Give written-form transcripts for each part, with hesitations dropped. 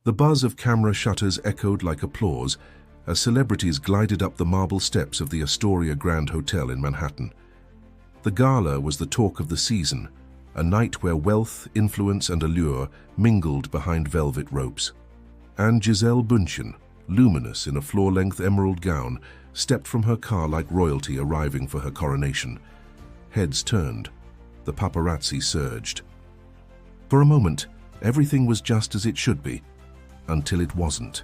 The buzz of camera shutters echoed like applause as celebrities glided up the marble steps of the Astoria Grand Hotel in Manhattan. The gala was the talk of the season, a night where wealth, influence, and allure mingled behind velvet ropes. And Gisele Bündchen, luminous in a floor-length emerald gown, stepped from her car like royalty arriving for her coronation. Heads turned. The paparazzi surged. For a moment, everything was just as it should be, until it wasn't.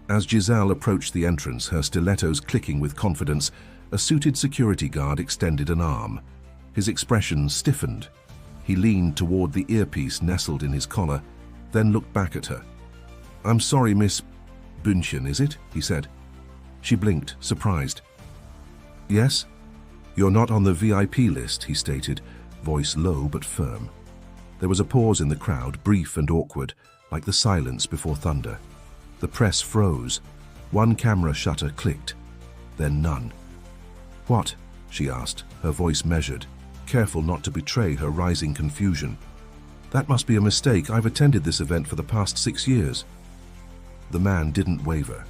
As Gisele approached the entrance, her stilettos clicking with confidence, a suited security guard extended an arm. His expression stiffened. He leaned toward the earpiece nestled in his collar, then looked back at her. "I'm sorry, Miss Bündchen, is it?" he said. She blinked, surprised. "Yes? You're not on the VIP list," he stated, voice low but firm. There was a pause in the crowd, brief and awkward, like the silence before thunder. The press froze. One camera shutter clicked, then none. "What?" she asked, her voice measured, careful not to betray her rising confusion. "That must be a mistake. I've attended this event for the past 6 years. The man didn't waver.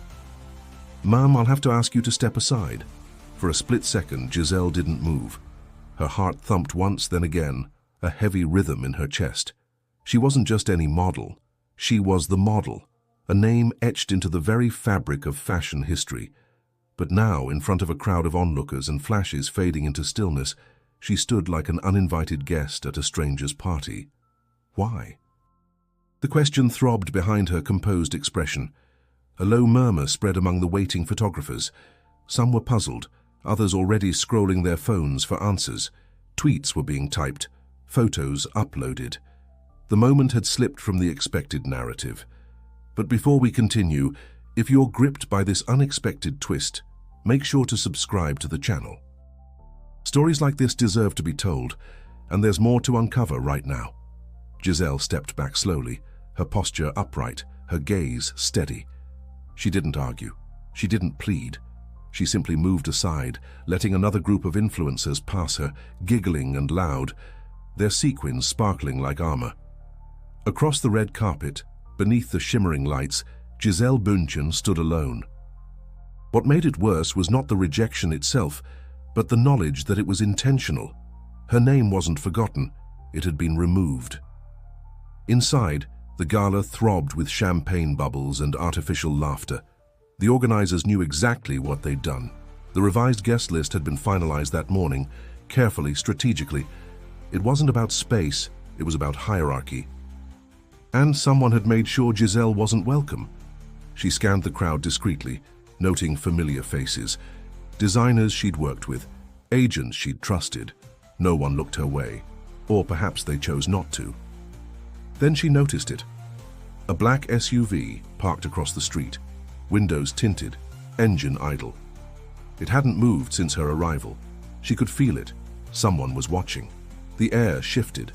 "Ma'am, I'll have to ask you to step aside." For a split second, Gisele didn't move. Her heart thumped once, then again, a heavy rhythm in her chest. She wasn't just any model. She was the model, a name etched into the very fabric of fashion history. But now, in front of a crowd of onlookers and flashes fading into stillness, she stood like an uninvited guest at a stranger's party. Why? The question throbbed behind her composed expression. A low murmur spread among the waiting photographers. Some were puzzled, others already scrolling their phones for answers. Tweets were being typed, photos uploaded. The moment had slipped from the expected narrative. But before we continue, if you're gripped by this unexpected twist, make sure to subscribe to the channel. Stories like this deserve to be told, and there's more to uncover right now. Gisele stepped back slowly, her posture upright, her gaze steady. She didn't argue. She didn't plead. She simply moved aside, letting another group of influencers pass her, giggling and loud, their sequins sparkling like armor. Across the red carpet, beneath the shimmering lights, Gisele Bündchen stood alone. What made it worse was not the rejection itself, but the knowledge that it was intentional. Her name wasn't forgotten. It had been removed. Inside, the gala throbbed with champagne bubbles and artificial laughter. The organizers knew exactly what they'd done. The revised guest list had been finalized that morning, carefully, strategically. It wasn't about space, it was about hierarchy. And someone had made sure Gisele wasn't welcome. She scanned the crowd discreetly, noting familiar faces. Designers she'd worked with, agents she'd trusted. No one looked her way, or perhaps they chose not to. Then she noticed it. A black SUV parked across the street, windows tinted, engine idle. It hadn't moved since her arrival. She could feel it. Someone was watching. The air shifted.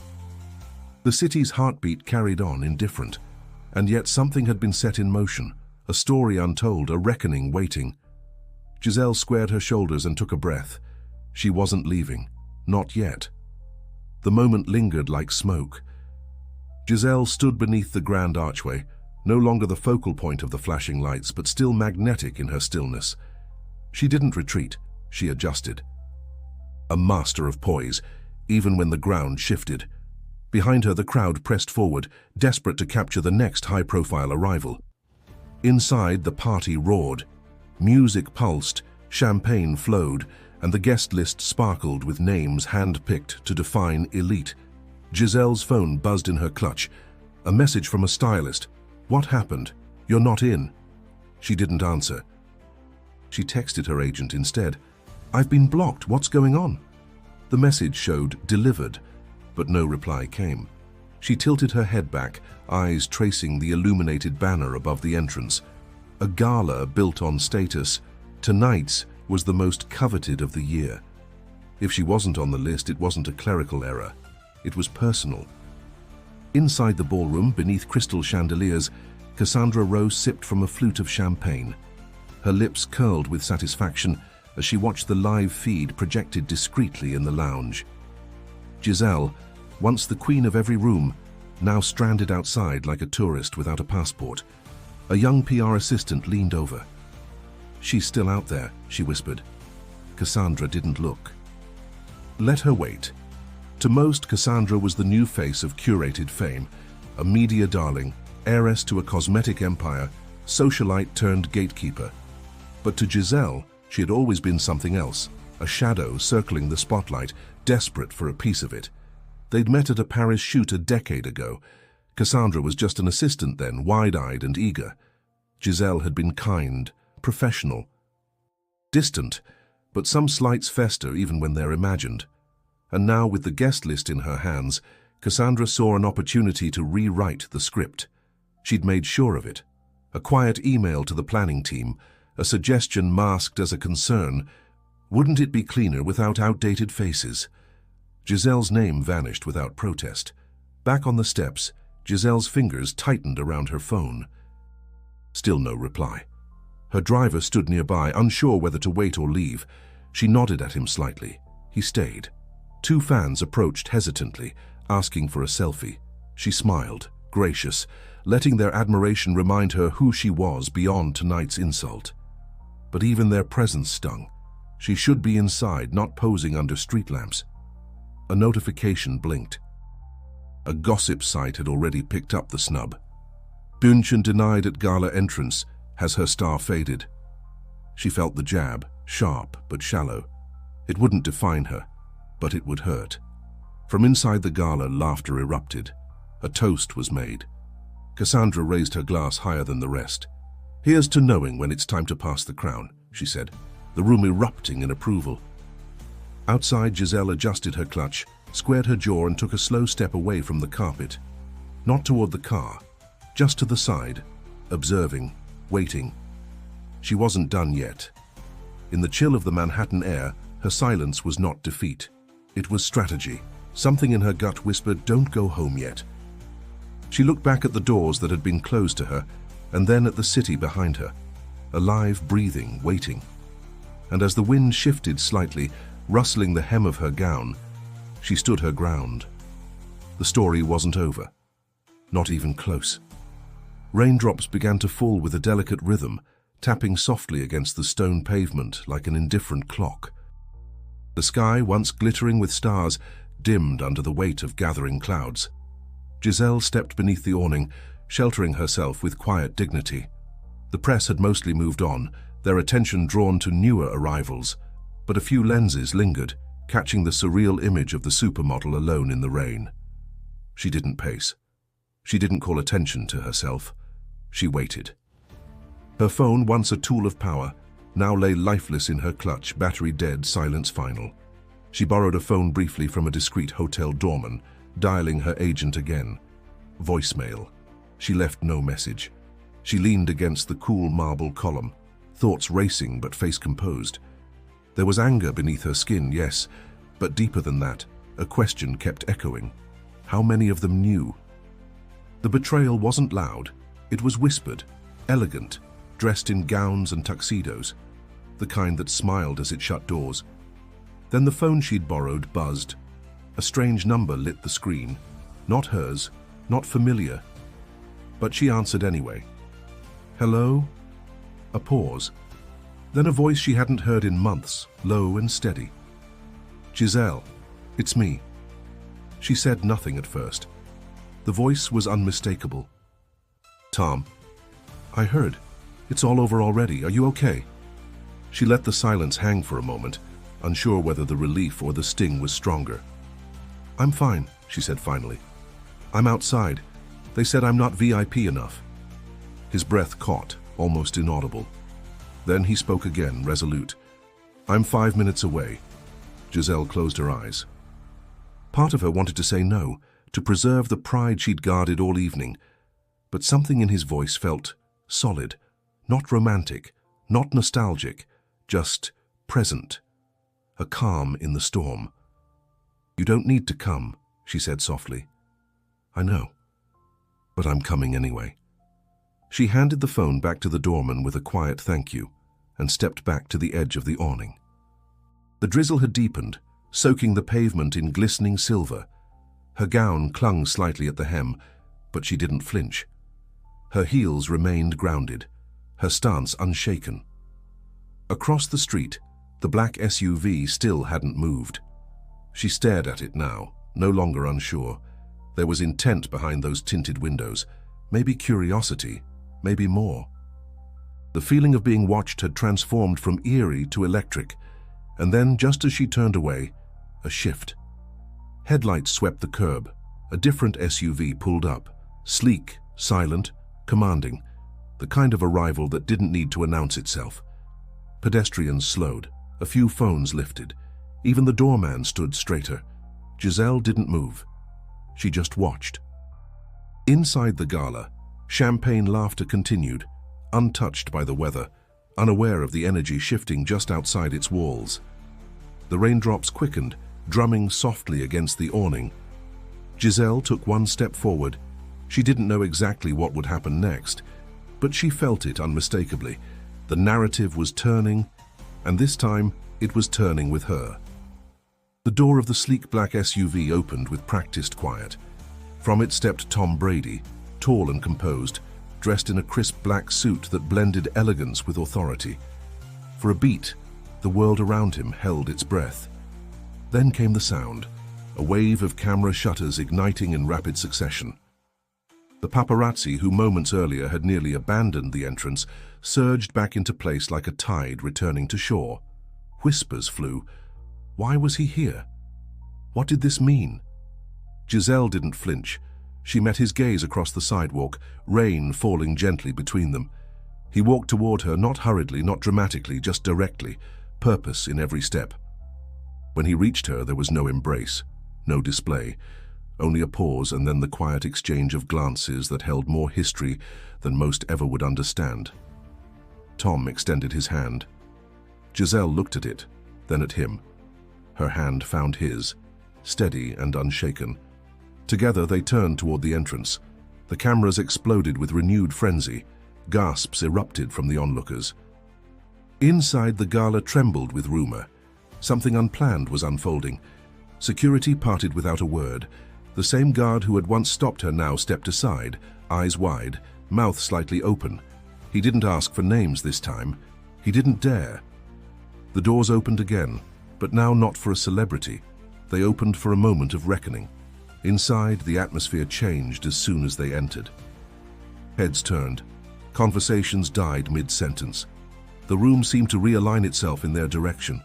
The city's heartbeat carried on indifferent, and yet something had been set in motion, a story untold, a reckoning waiting. Gisele squared her shoulders and took a breath. She wasn't leaving. Not yet. The moment lingered like smoke. Gisele stood beneath the grand archway, no longer the focal point of the flashing lights, but still magnetic in her stillness. She didn't retreat. She adjusted. A master of poise, even when the ground shifted. Behind her, the crowd pressed forward, desperate to capture the next high-profile arrival. Inside, the party roared. Music pulsed, champagne flowed, and the guest list sparkled with names hand-picked to define elite. Gisele's phone buzzed in her clutch. A message from a stylist. "What happened? You're not in." She didn't answer. She texted her agent instead. "I've been blocked. What's going on?" The message showed delivered, but no reply came. She tilted her head back, eyes tracing the illuminated banner above the entrance. A gala built on status. Tonight's was the most coveted of the year. If she wasn't on the list, it wasn't a clerical error. It was personal. Inside the ballroom, beneath crystal chandeliers, Cassandra Rose sipped from a flute of champagne. Her lips curled with satisfaction as she watched the live feed projected discreetly in the lounge. Gisele, once the queen of every room, now stranded outside like a tourist without a passport. A young PR assistant leaned over. "She's still out there," she whispered. Cassandra didn't look. Let her wait. To most, Cassandra was the new face of curated fame, a media darling, heiress to a cosmetic empire, socialite turned gatekeeper. But to Gisele, she had always been something else, a shadow circling the spotlight, desperate for a piece of it. They'd met at a Paris shoot a decade ago. Cassandra was just an assistant then, wide-eyed and eager. Gisele had been kind, professional, distant, but some slights fester even when they're imagined. And now, with the guest list in her hands, Cassandra saw an opportunity to rewrite the script. She'd made sure of it. A quiet email to the planning team, a suggestion masked as a concern. Wouldn't it be cleaner without outdated faces? Gisele's name vanished without protest. Back on the steps, Gisele's fingers tightened around her phone. Still no reply. Her driver stood nearby, unsure whether to wait or leave. She nodded at him slightly. He stayed. Two fans approached hesitantly, asking for a selfie. She smiled, gracious, letting their admiration remind her who she was beyond tonight's insult. But even their presence stung. She should be inside, not posing under street lamps. A notification blinked. A gossip site had already picked up the snub. Bündchen denied at Gala entrance. Has her star faded? She felt the jab, sharp but shallow. It wouldn't define her, but it would hurt. From inside the Gala, laughter erupted. A toast was made. Cassandra raised her glass higher than the rest. "Here's to knowing when it's time to pass the crown," she said, the room erupting in approval. Outside, Gisele adjusted her clutch, squared her jaw and took a slow step away from the carpet. Not toward the car, just to the side, observing, waiting. She wasn't done yet. In the chill of the Manhattan air, her silence was not defeat. It was strategy. Something in her gut whispered, "Don't go home yet." She looked back at the doors that had been closed to her, and then at the city behind her, alive, breathing, waiting. And as the wind shifted slightly, rustling the hem of her gown, she stood her ground. The story wasn't over. Not even close. Raindrops began to fall with a delicate rhythm, tapping softly against the stone pavement like an indifferent clock. The sky, once glittering with stars, dimmed under the weight of gathering clouds. Gisele stepped beneath the awning, sheltering herself with quiet dignity. The press had mostly moved on, their attention drawn to newer arrivals, but a few lenses lingered, catching the surreal image of the supermodel alone in the rain. She didn't pace. She didn't call attention to herself. She waited. Her phone, once a tool of power, now lay lifeless in her clutch, battery dead, silence final. She borrowed a phone briefly from a discreet hotel doorman, dialing her agent again. Voicemail. She left no message. She leaned against the cool marble column, thoughts racing but face composed. There was anger beneath her skin, yes, but deeper than that, a question kept echoing. How many of them knew? The betrayal wasn't loud. It was whispered, elegant, dressed in gowns and tuxedos, the kind that smiled as it shut doors. Then the phone she'd borrowed buzzed. A strange number lit the screen. Not hers, not familiar. But she answered anyway. "Hello?" A pause. Then a voice she hadn't heard in months, low and steady. "Gisele, it's me." She said nothing at first. The voice was unmistakable. "Tom, I heard. It's all over already. Are you okay?" She let the silence hang for a moment, unsure whether the relief or the sting was stronger. "I'm fine," she said finally. "I'm outside. They said I'm not VIP enough." His breath caught, almost inaudible. Then he spoke again, resolute. "I'm 5 minutes away." Gisele closed her eyes. Part of her wanted to say no, to preserve the pride she'd guarded all evening, but something in his voice felt solid, not romantic, not nostalgic, just present, a calm in the storm. "You don't need to come," she said softly. "I know, but I'm coming anyway." She handed the phone back to the doorman with a quiet thank you and stepped back to the edge of the awning. The drizzle had deepened, soaking the pavement in glistening silver. Her gown clung slightly at the hem, but she didn't flinch. Her heels remained grounded, her stance unshaken. Across the street, the black SUV still hadn't moved. She stared at it now, no longer unsure. There was intent behind those tinted windows, maybe curiosity, maybe more. The feeling of being watched had transformed from eerie to electric, and then, just as she turned away, a shift. Headlights swept the curb. A different SUV pulled up, sleek, silent, commanding, the kind of arrival that didn't need to announce itself. Pedestrians slowed, a few phones lifted. Even the doorman stood straighter. Gisele didn't move. She just watched. Inside the Gala, champagne laughter continued, untouched by the weather, unaware of the energy shifting just outside its walls. The raindrops quickened, drumming softly against the awning. Gisele took one step forward. She didn't know exactly what would happen next, but she felt it unmistakably. The narrative was turning, and this time it was turning with her. The door of the sleek black SUV opened with practiced quiet. From it stepped Tom Brady, tall and composed, dressed in a crisp black suit that blended elegance with authority. For a beat, the world around him held its breath. Then came the sound, a wave of camera shutters igniting in rapid succession. The paparazzi, who moments earlier had nearly abandoned the entrance, surged back into place like a tide returning to shore. Whispers flew. Why was he here? What did this mean? Gisele didn't flinch. She met his gaze across the sidewalk, rain falling gently between them. He walked toward her, not hurriedly, not dramatically, just directly, purpose in every step. When he reached her, there was no embrace, no display, only a pause and then the quiet exchange of glances that held more history than most ever would understand. Tom extended his hand. Gisele looked at it, then at him. Her hand found his, steady and unshaken. Together they turned toward the entrance. The cameras exploded with renewed frenzy. Gasps erupted from the onlookers. Inside, the Gala trembled with rumor. Something unplanned was unfolding. Security parted without a word. The same guard who had once stopped her now stepped aside, eyes wide, mouth slightly open. He didn't ask for names this time. He didn't dare. The doors opened again, but now not for a celebrity. They opened for a moment of reckoning. Inside, the atmosphere changed as soon as they entered. Heads turned. Conversations died mid-sentence. The room seemed to realign itself in their direction.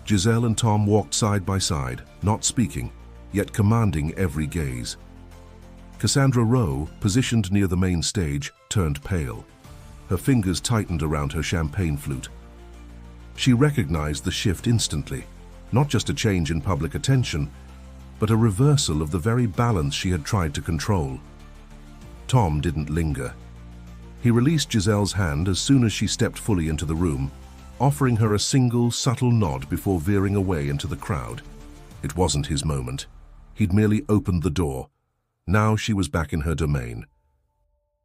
Gisele and Tom walked side by side, not speaking, yet commanding every gaze. Cassandra Rowe, positioned near the main stage, turned pale. Her fingers tightened around her champagne flute. She recognized the shift instantly, not just a change in public attention, but a reversal of the very balance she had tried to control. Tom didn't linger. He released Gisele's hand as soon as she stepped fully into the room, offering her a single, subtle nod before veering away into the crowd. It wasn't his moment. He'd merely opened the door. Now she was back in her domain.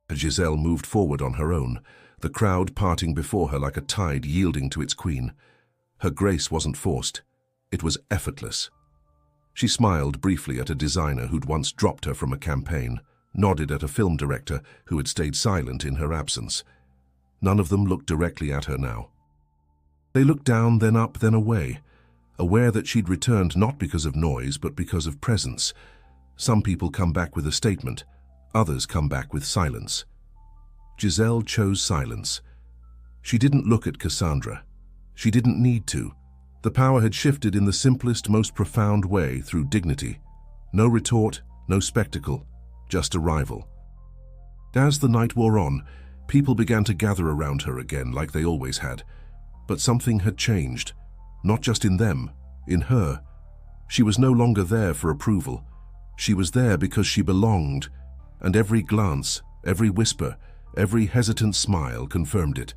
As Gisele moved forward on her own, the crowd parting before her like a tide yielding to its queen. Her grace wasn't forced. It was effortless. She smiled briefly at a designer who'd once dropped her from a campaign, nodded at a film director who had stayed silent in her absence. None of them looked directly at her now. They looked down, then up, then away, aware that she'd returned not because of noise, but because of presence. Some people come back with a statement, others come back with silence. Gisele chose silence. She didn't look at Cassandra. She didn't need to. The power had shifted in the simplest, most profound way, through dignity. No retort, no spectacle, just arrival. As the night wore on, people began to gather around her again like they always had. But something had changed, not just in them, in her. She was no longer there for approval. She was there because she belonged, and every glance, every whisper, every hesitant smile confirmed it.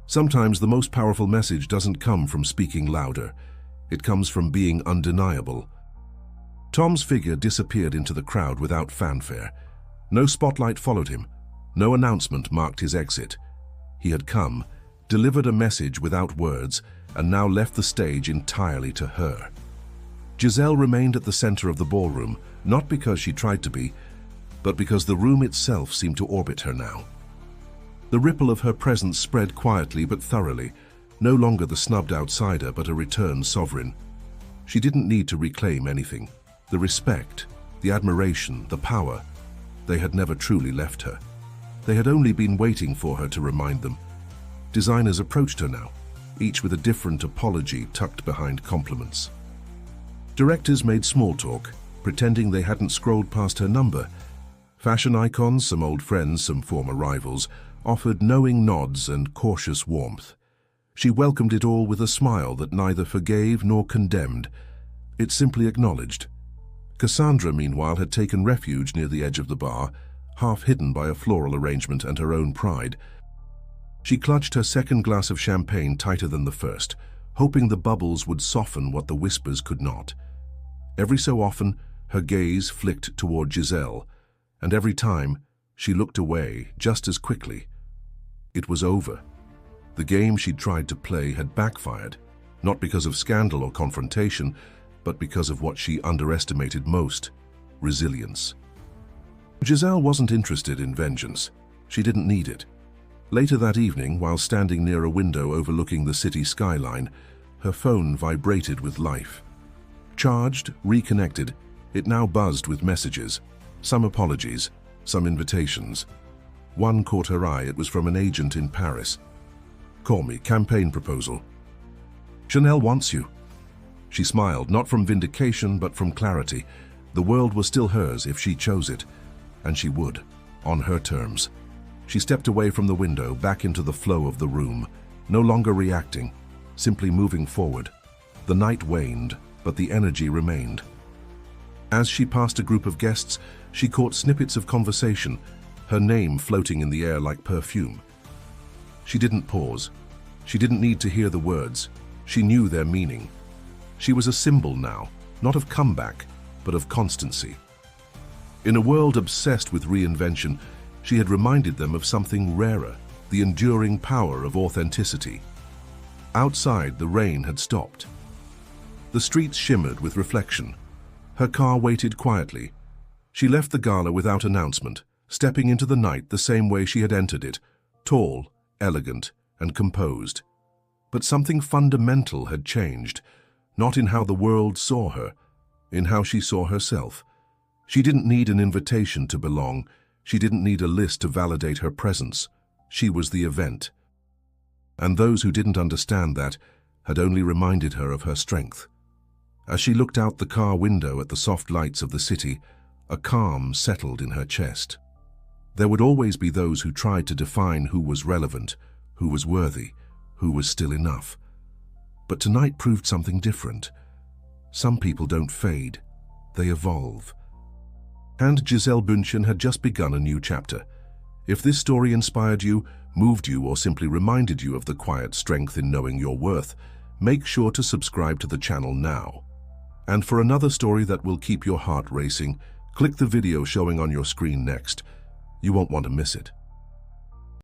Sometimes the most powerful message doesn't come from speaking louder. It comes from being undeniable. Tom's figure disappeared into the crowd without fanfare. No spotlight followed him. No announcement marked his exit. He had come, delivered a message without words, and now left the stage entirely to her. Gisele remained at the center of the ballroom, not because she tried to be, but because the room itself seemed to orbit her now. The ripple of her presence spread quietly but thoroughly, no longer the snubbed outsider but a returned sovereign. She didn't need to reclaim anything. The respect, the admiration, the power, they had never truly left her. They had only been waiting for her to remind them. Designers approached her now, each with a different apology tucked behind compliments. Directors made small talk, pretending they hadn't scrolled past her number. Fashion icons, some old friends, some former rivals, offered knowing nods and cautious warmth. She welcomed it all with a smile that neither forgave nor condemned. It simply acknowledged. Cassandra, meanwhile, had taken refuge near the edge of the bar, half hidden by a floral arrangement and her own pride. She clutched her second glass of champagne tighter than the first, hoping the bubbles would soften what the whispers could not. Every so often, her gaze flicked toward Gisele, and every time, she looked away just as quickly. It was over. The game she'd tried to play had backfired, not because of scandal or confrontation, but because of what she underestimated most: resilience. Gisele wasn't interested in vengeance. She didn't need it. Later that evening, while standing near a window overlooking the city skyline, her phone vibrated with life. Charged, reconnected, it now buzzed with messages, some apologies, some invitations. One caught her eye. It was from an agent in Paris. "Call me, campaign proposal." "Chanel wants you." She smiled, not from vindication, but from clarity. The world was still hers if she chose it, and she would, on her terms. She stepped away from the window, back into the flow of the room, no longer reacting, simply moving forward. The night waned, but the energy remained. As she passed a group of guests, she caught snippets of conversation, her name floating in the air like perfume. She didn't pause. She didn't need to hear the words. She knew their meaning. She was a symbol now, not of comeback, but of constancy. In a world obsessed with reinvention, she had reminded them of something rarer, the enduring power of authenticity. Outside, the rain had stopped. The streets shimmered with reflection. Her car waited quietly. She left the gala without announcement, stepping into the night the same way she had entered it, tall, elegant, and composed. But something fundamental had changed, not in how the world saw her, in how she saw herself. She didn't need an invitation to belong. She didn't need a list to validate her presence. She was the event. And those who didn't understand that had only reminded her of her strength. As she looked out the car window at the soft lights of the city, a calm settled in her chest. There would always be those who tried to define who was relevant, who was worthy, who was still enough. But tonight proved something different. Some people don't fade, they evolve. And Gisele Bündchen had just begun a new chapter. If this story inspired you, moved you, or simply reminded you of the quiet strength in knowing your worth, make sure to subscribe to the channel now. And for another story that will keep your heart racing, click the video showing on your screen next. You won't want to miss it.